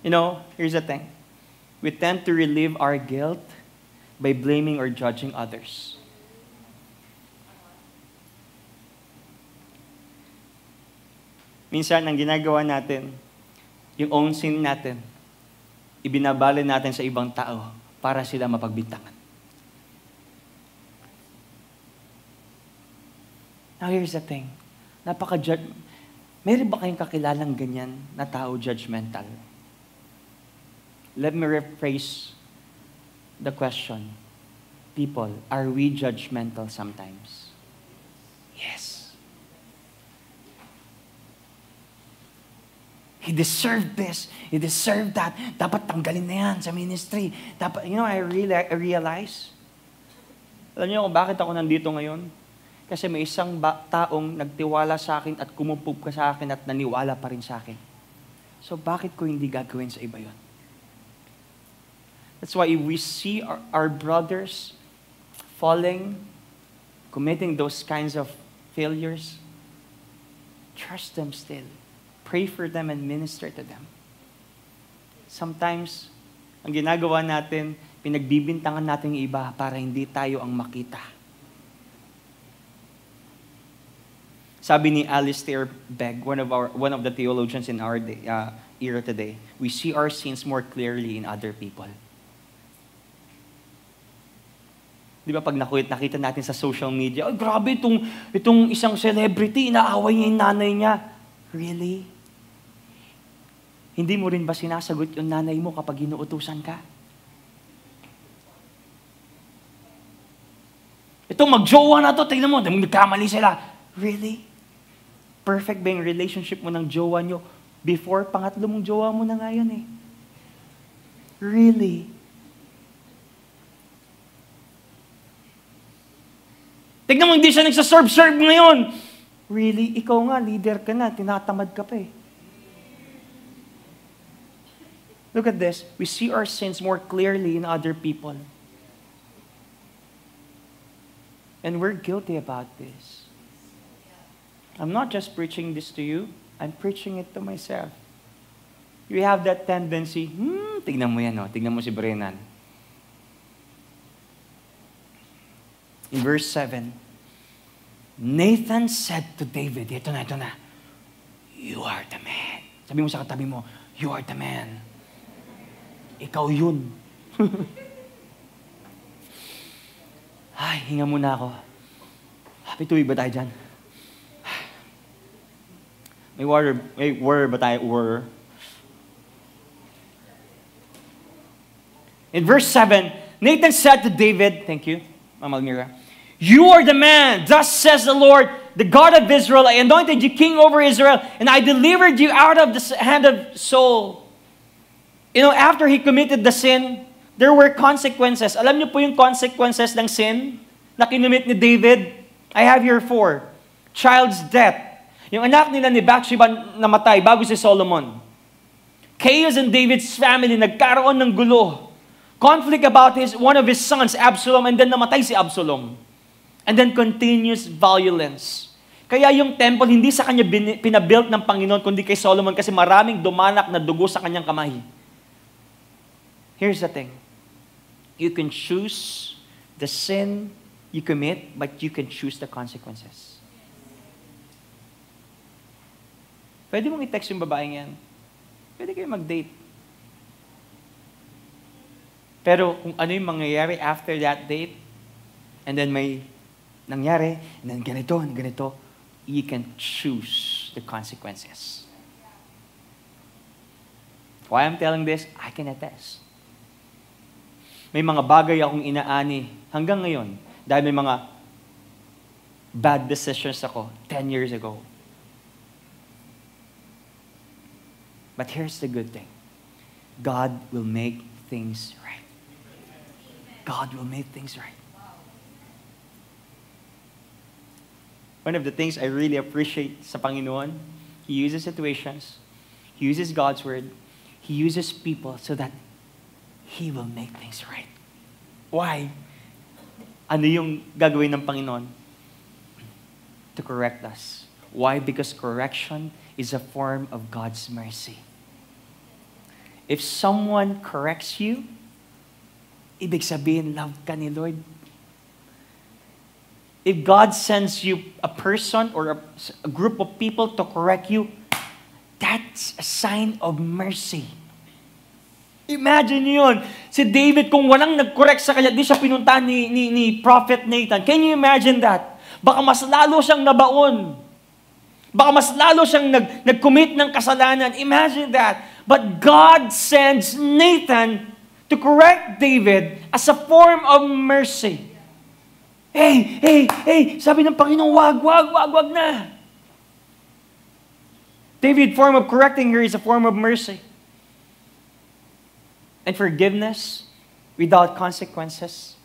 You know, here's the thing. We tend to relieve our guilt by blaming or judging others. Minsan, ang ginagawa natin, yung own sin natin, ibinabali natin sa ibang tao para sila mapagbintangan. Now, here's the thing. Meron ba kayong kakilalang ganyan na tao judgmental? Let me rephrase the question. People, are we judgmental sometimes? Yes. He deserved this. He deserved that. Dapat tanggalin na yan sa ministry. Dapat, I realize. Alam niyo kung bakit ako nandito ngayon? Kasi may isang taong nagtiwala sa akin at kumupog ka sa akin at naniwala pa rin sa akin. So bakit ko hindi gagawin sa iba yun? That's why if we see our brothers falling, committing those kinds of failures, trust them still. Pray for them and minister to them. Sometimes, ang ginagawa natin, pinagbibintangan natin yung iba para hindi tayo ang makita. Sabi ni Alistair Begg, one of the theologians in our era today, we see our sins more clearly in other people. Di ba pag nakita natin sa social media, ay grabe itong isang celebrity, inaaway niya yung nanay niya. Really? Hindi mo rin ba sinasagot yung nanay mo kapag inuutusan ka? Itong mag-jowa na to, tingnan mo, nagkamali sila. Really? Perfect ba yung relationship mo ng jowa nyo before pangatlo mong jowa mo na ngayon eh? Really? Tignan mo, hindi siya nagsaserve-serve ngayon. Really? Ikaw nga, leader ka na, tinatamad ka pa eh. Look at this. We see our sins more clearly in other people. And we're guilty about this. I'm not just preaching this to you, I'm preaching it to myself. You have that tendency, tignan mo yan, tignan mo si Brennan. In verse 7, Nathan said to David, ito na, you are the man. Sabi mo sa katabi mo, you are the man. Ikaw yun. Ay, hinga muna ako. Happy tuwig ba tayo dyan? May water ba tayo? Water. In verse 7, Nathan said to David, thank you, Mama Almira, you are the man, thus says the Lord, the God of Israel. I anointed you king over Israel, and I delivered you out of the hand of Saul. After he committed the sin, there were consequences. Alam niyo po yung consequences ng sin na kinumit ni David? I have here 4. Child's death. Yung anak nila ni Bathsheba namatay bago si Solomon. Chaos in David's family, nagkaroon ng gulo. Conflict about one of his sons, Absalom, and then namatay si Absalom. And then continuous violence. Kaya yung temple, hindi sa kanya pinabuilt ng Panginoon, kundi kay Solomon kasi maraming dumanak na dugo sa kanyang kamay. Here's the thing. You can choose the sin you commit, but you can choose the consequences. Pwede mong i-text yung babaeng yan. Pwede kayo mag-date. Pero kung ano yung mangyayari after that date, and then may nangyari, and then ganito, you can choose the consequences. Why I'm telling this, I can attest. May mga bagay akong inaani hanggang ngayon dahil may mga bad decisions ako 10 years ago. But here's the good thing. God will make things right. God will make things right. One of the things I really appreciate sa Panginoon, He uses situations, He uses God's Word, He uses people so that He will make things right. Why? Ano yung gagawin ng Panginoon? To correct us. Why? Because correction is a form of God's mercy. If someone corrects you, ibig sabihin, love ka ni Lord. If God sends you a person or a group of people to correct you, that's a sign of mercy. Imagine yun. Si David, kung walang nag-correct sa kanya, di siya pinuntahan ni Prophet Nathan. Can you imagine that? Baka mas lalo siyang nabaon. Baka mas lalo siyang nag-commit ng kasalanan. Imagine that. But God sends Nathan to correct David as a form of mercy. Hey, sabi ng Panginoon, wag na. David, form of correcting her is a form of mercy. And forgiveness without consequences.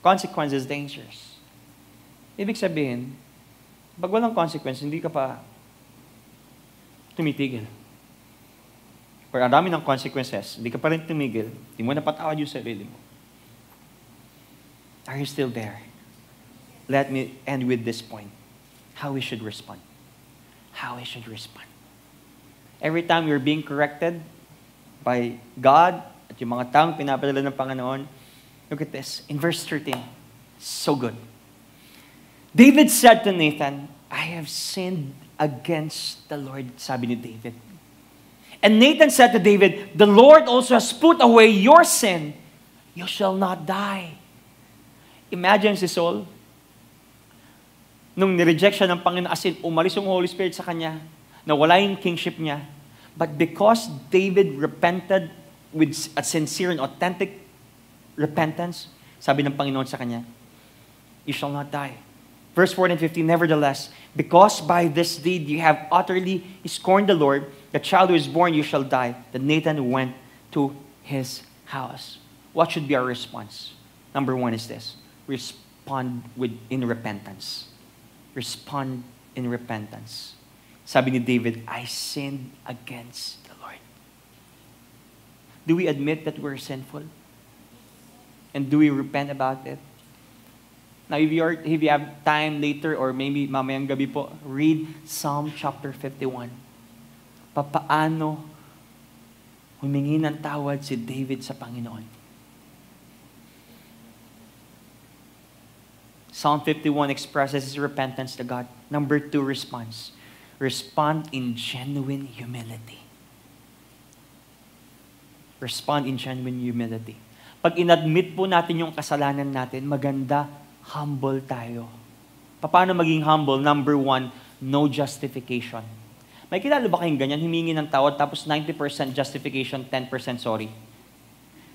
Consequences dangerous. Ibig sabihin, pag walang consequence, hindi ka pa tumitigil. Or ang dami ng consequences, hindi ka pa rin tumigil, hindi mo napatawad yung sarili mo. Are you still there? Let me end with this point. How we should respond. How we should respond. Every time you're being corrected by God at yung mga taong pinapadala ng Panginoon, look at this. In verse 13, so good. David said to Nathan, I have sinned against the Lord, sabi ni David. And Nathan said to David, the Lord also has put away your sin. You shall not die. Imagine si Saul, nung nireject siya ng Panginoon, as in, umalis yung Holy Spirit sa kanya, nawala yung kingship niya. But because David repented with a sincere and authentic repentance, sabi ng Panginoon sa kanya, you shall not die. Verse 14 and 15, nevertheless, because by this deed you have utterly scorned the Lord, the child who is born you shall die. Then Nathan went to his house. What should be our response? Number one is this. Respond in repentance. Respond in repentance. Sabi ni David, I sinned against the Lord. Do we admit that we're sinful? And do we repent about it? Now, if you have time later or maybe mamayang gabi po, read Psalm chapter 51. Papaano humingi ng tawad si David sa Panginoon. Psalm 51 expresses his repentance to God. Number 2, response. Respond in genuine humility. Respond in genuine humility. Pag inadmit po natin yung kasalanan natin, maganda, humble tayo. Paano maging humble? Number 1, no justification. May kilala ba kayong ganyan? Humingi ng tawad, tapos 90% justification, 10% sorry.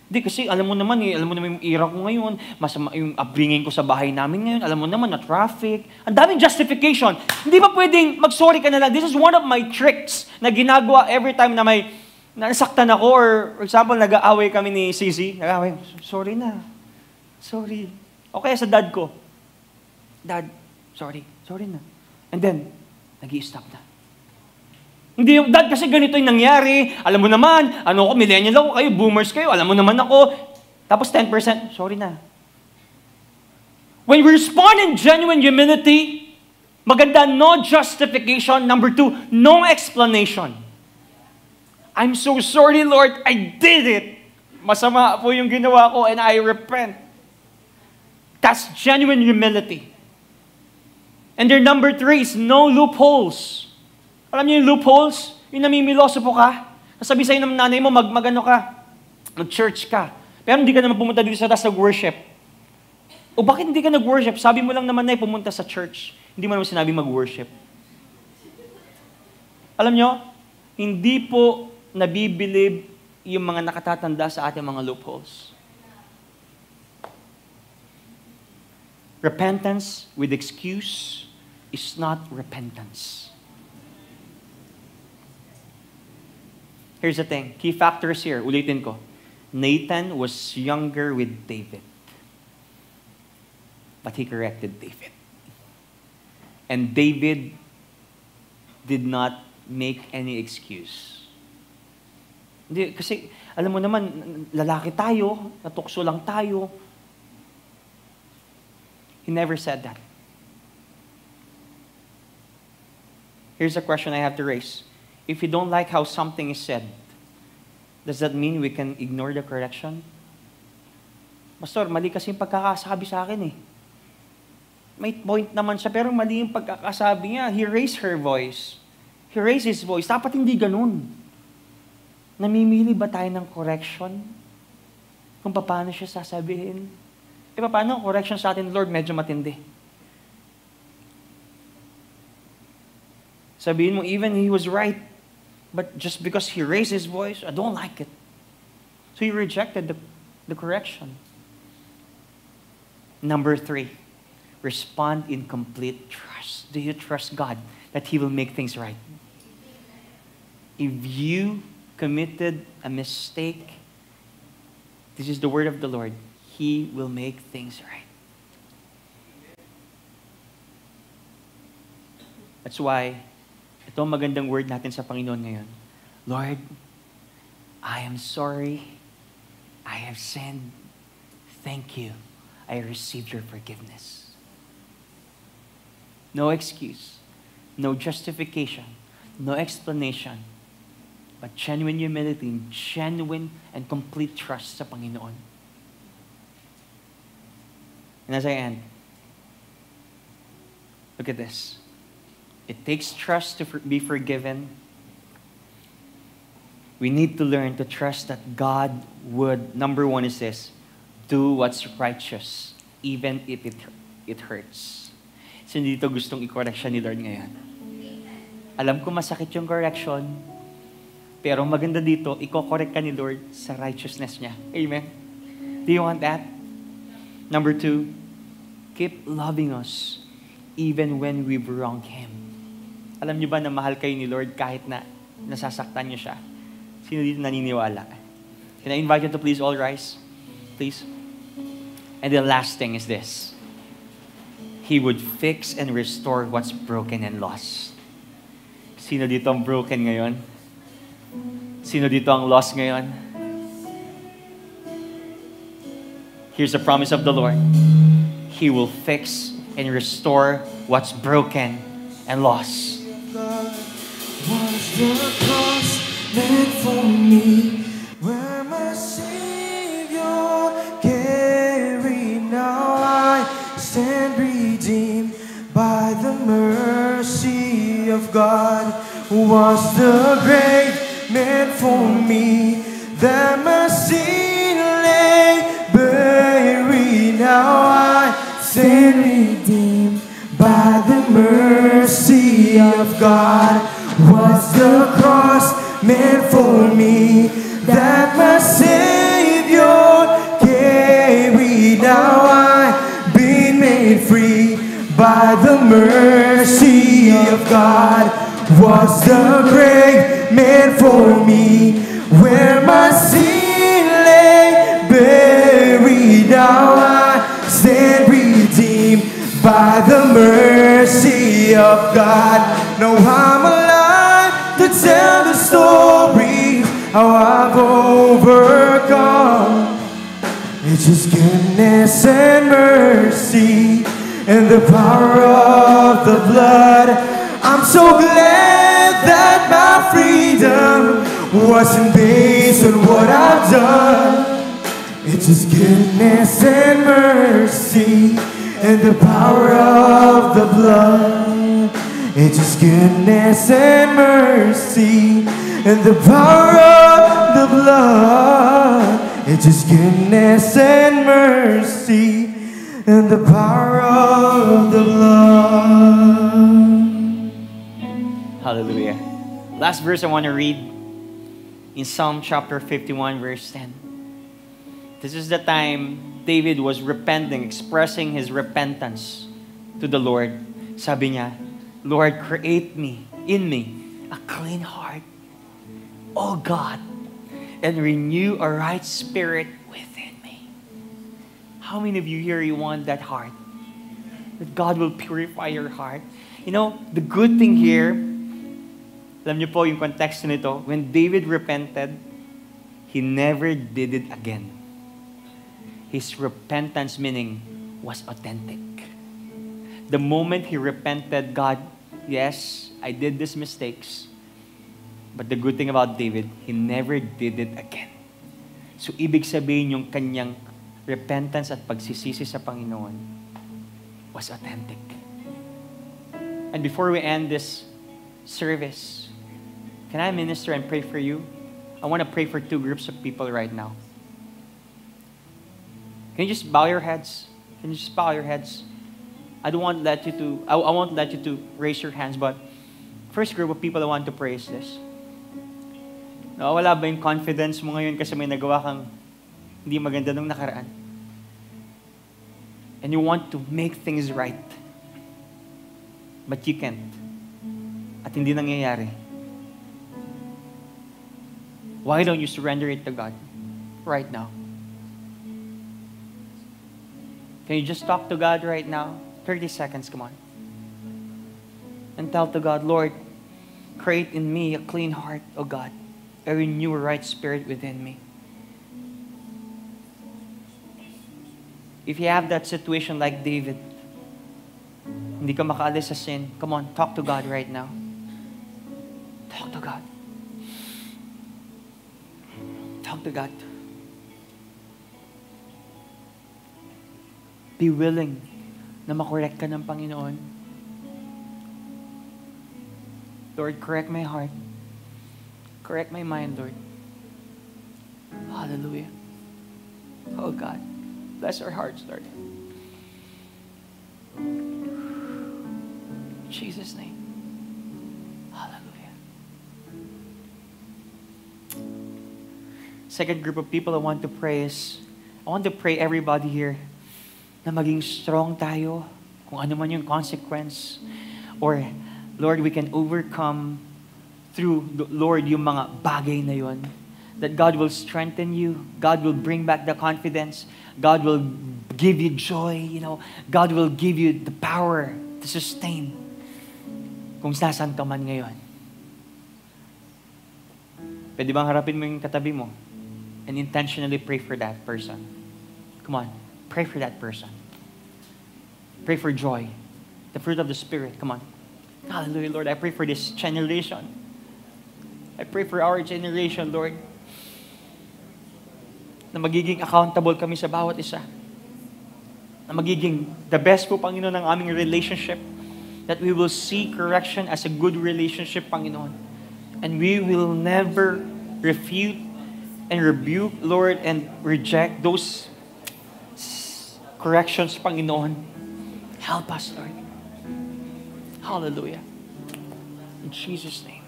Hindi, kasi alam mo naman yung ira ko ngayon, masama yung upbringing ko sa bahay namin ngayon, alam mo naman na traffic, ang daming justification. Hindi ba pwedeng mag-sorry ka na lang? This is one of my tricks na ginagawa every time na may nasaktan ako, or for example, nag-aaway kami ni Sisi, nag-aaway, sorry na. Sorry. Okay, sa dad ko. Dad, sorry na. And then, nag-i-stop na. Hindi yung, dad, kasi ganito yung nangyari. Alam mo naman, millennial ako, kayo, boomers kayo, alam mo naman ako. Tapos 10%, sorry na. When we respond in genuine humility, maganda, no justification. Number 2, no explanation. I'm so sorry, Lord, I did it. Masama po yung ginawa ko and I repent. That's genuine humility. And their number 3 is no loopholes. Alam niyo yung loopholes? Yung namimiloso po ka. Nasabi sa'yo ng nanay mo, mag-church ka. Pero hindi ka naman pumunta dito sa taas nag-worship. O bakit hindi ka nag-worship? Sabi mo lang naman na pumunta sa church. Hindi mo naman sinabi mag-worship. Alam niyo, hindi po nabibilib yung mga nakatatanda sa ating mga loopholes. Repentance with excuse is not repentance. Here's the thing. Key factors here. Ulitin ko. Nathan was younger with David. But he corrected David. And David did not make any excuse. Hindi, kasi alam mo naman, lalaki tayo, natukso lang tayo. He never said that. Here's a question I have to raise. If you don't like how something is said, does that mean we can ignore the correction? Pastor, mali kasi yung pagkakasabi sa akin eh. May point naman siya, pero mali yung pagkakasabi niya. He raised her voice. He raised his voice. Dapat hindi ganun. Namimili ba tayo ng correction? Kung paano siya sasabihin? Paano ang correction sa atin, Lord, medyo matindi. Sabihin mo, even he was right, but just because he raised his voice, I don't like it. So he rejected the correction. Number 3, respond in complete trust. Do you trust God that He will make things right? If you committed a mistake, this is the word of the Lord, He will make things right. That's why, ito ang magandang word natin sa Panginoon ngayon. Lord, I am sorry. I have sinned. Thank you. I received your forgiveness. No excuse, no justification, no explanation, but genuine humility, genuine and complete trust sa Panginoon. And as I end, look at this. It takes trust to be forgiven. We need to learn to trust that God would, number 1 is this, do what's righteous, even if it hurts. So dito gustong i-correct siya ni Lord ngayon. Alam ko masakit yung correction, pero maganda dito, i-correct ka ni Lord sa righteousness niya. Amen? Do you want that? Number 2, keep loving us even when we've wronged Him. Alam niyo ba na mahal kayo ni Lord kahit na nasasaktan niyo siya? Sino dito naniniwala? Can I invite you to please all rise? Please. And the last thing is this. He would fix and restore what's broken and lost. Sino dito ang broken ngayon? Sino dito ang lost ngayon? Here's the promise of the Lord. He will fix and restore what's broken and lost. Was the cross meant for me? Where my Savior carried, now I stand redeemed by the mercy of God. Was the grave meant for me? That my sin lay buried, now I stand redeemed by the mercy of God. Was the cross meant for me? That my Savior carried, now I've been made free by the mercy of God. Was the grave meant for me? Where my sin lay buried, now I stand redeemed by the mercy of God. Now I'm alive to tell the story how I've overcome. It's His goodness and mercy and the power of the blood. I'm so glad that my freedom wasn't based on what I've done. It's His goodness and mercy and the power of the blood. It's His goodness and mercy and the power of the blood. It's His goodness and mercy and the power of the blood. Hallelujah. Last verse I want to read in Psalm chapter 51, verse 10. This is the time David was repenting, expressing his repentance to the Lord. Sabi niya, Lord, create in me a clean heart. Oh God, and renew a right spirit within me. How many of you here, you want that heart? That God will purify your heart. You know, the good thing here, alam niyo po yung context nito, when David repented, he never did it again. His repentance meaning was authentic. The moment he repented, God, yes, I did these mistakes. But the good thing about David, he never did it again. So, ibig sabihin yung kanyang repentance at pagsisisi sa Panginoon was authentic. And before we end this service, can I minister and pray for you? I want to pray for two groups of people right now. Can you just bow your heads? Can you just bow your heads? I won't let you to raise your hands, but first group of people I want to pray is this. Nawawala ba yung confidence mo ngayon kasi may nagawa kang hindi maganda nung nakaraan? And you want to make things right. But you can't. At hindi nangyayari. Why don't you surrender it to God right now? Can you just talk to God right now? 30 seconds, come on. And tell to God, Lord, create in me a clean heart, O God. A renew a right spirit within me. If you have that situation like David, hindi ka makaalis sa sin, come on, talk to God right now. Talk to God. Talk to God. Be willing na makorek ka ng Panginoon. Lord, correct my heart. Correct my mind, Lord. Hallelujah. Oh God, bless our hearts, Lord. In Jesus' name. Hallelujah. Second group of people I want to pray is, I want to pray everybody here na maging strong tayo kung ano man yung consequence. Or, Lord, we can overcome through, Lord, yung mga bagay na yun. That God will strengthen you. God will bring back the confidence. God will give you joy. You know, God will give you the power to sustain kung saan ka man ngayon. Pwede bang harapin mo yung katabi mo and intentionally pray for that person? Come on, pray for that person. Pray for joy, the fruit of the Spirit. Come on. Hallelujah, Lord. I pray for this generation. I pray for our generation, Lord, na magiging accountable kami sa bawat isa. Na magiging the best po, Panginoon, ng aming relationship. That we will see correction as a good relationship, Panginoon. And we will never refute and rebuke, Lord, and reject those corrections, Panginoon. Help us, Lord. Hallelujah. In Jesus' name.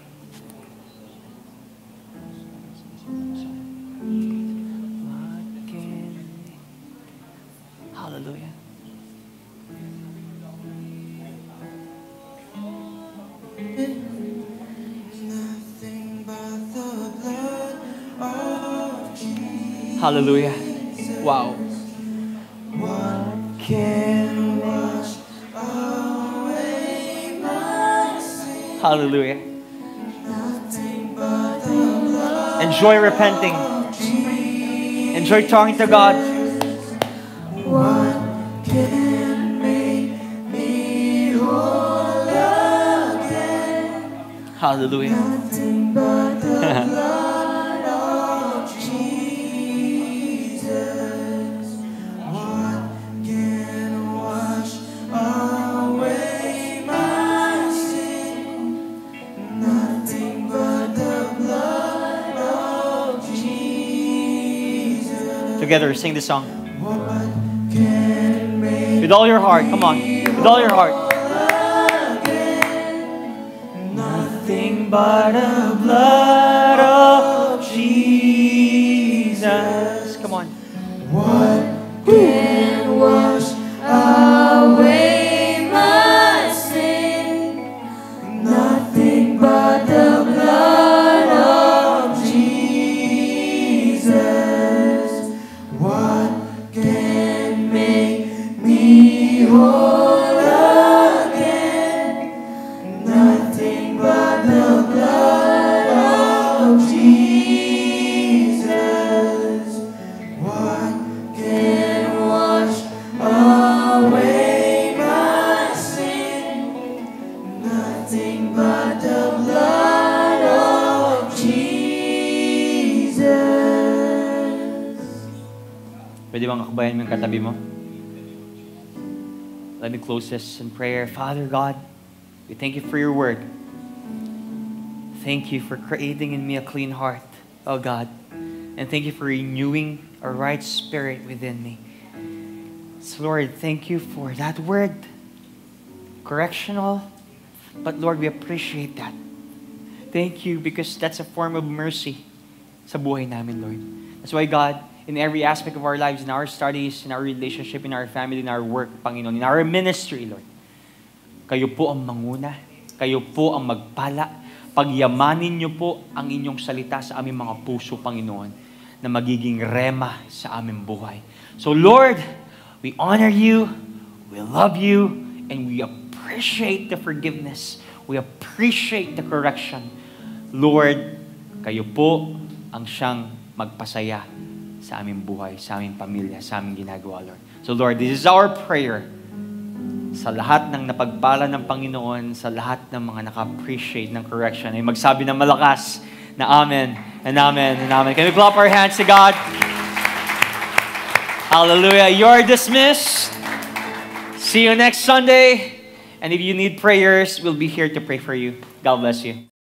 Hallelujah. Hallelujah. Wow. What can wash away my sin? Hallelujah. Enjoy repenting. Enjoy talking to God. What can make me whole again? Hallelujah. Nothing but the blood of Jesus. What can wash away my sin? Nothing but the blood of Jesus. Together, sing this song. With all your heart, come on. With all your heart. Nothing but the blood of Jesus. Come on. What can wash away my sin? Nothing but the blood of Jesus. Pwede bang akbayan mo yung katabi mo? Let me close this in prayer. Father God, we thank you for your word. Thank you for creating in me a clean heart, oh God. And thank you for renewing a right spirit within me. So Lord, thank you for that word. Correctional. But Lord, we appreciate that. Thank you because that's a form of mercy sa buhay namin, Lord. That's why God, in every aspect of our lives, in our studies, in our relationship, in our family, in our work, Panginoon, in our ministry, Lord, kayo po ang manguna. Kayo po ang magpala. Pagyamanin niyo po ang inyong salita sa aming mga puso, Panginoon, na magiging rema sa aming buhay. So Lord, we honor you, we love you, and we appreciate the forgiveness. We appreciate the correction. Lord, kayo po ang siyang magpasaya sa aming buhay, sa aming pamilya, sa aming ginagawa, Lord. So Lord, this is our prayer sa lahat ng napagpala ng Panginoon, sa lahat ng mga naka-appreciate ng correction, ay magsabi ng malakas na Amen, and Amen, and Amen. Can we clap our hands to God? Hallelujah. You're dismissed. See you next Sunday. And if you need prayers, we'll be here to pray for you. God bless you.